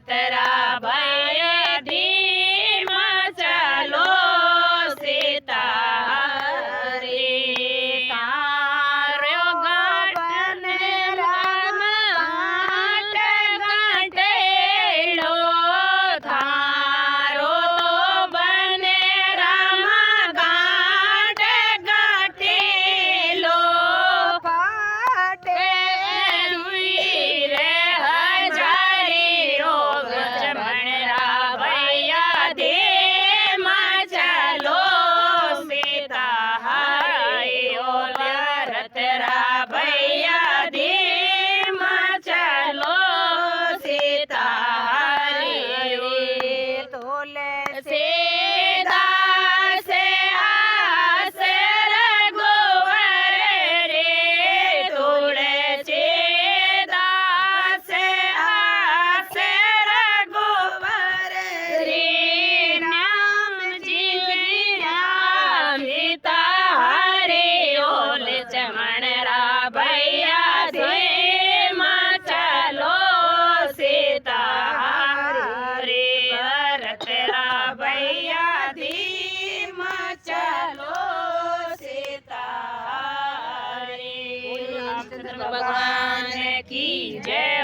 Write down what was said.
रतरा भैया धीमा चलो सीता रे तारो गांठ राम गांठ गांठेलो थारो तो बने राम गांठ गांठेलो काटे हुई रे हजारी रोग जमणरा भैया धीमा चलो सीता हाय ओला रतरा भैया धीमा चलो सीता हाय तोले सीधा से आसर गोवर रे तोले सीधा से आसर गोवर रे नाम जी नाम सीता हरे ओल चमणरा भैया धीमा चलो सीता हरे भरतरा भैया धीमा चलो सीता हरे। रामचंद्र भगवान की जय।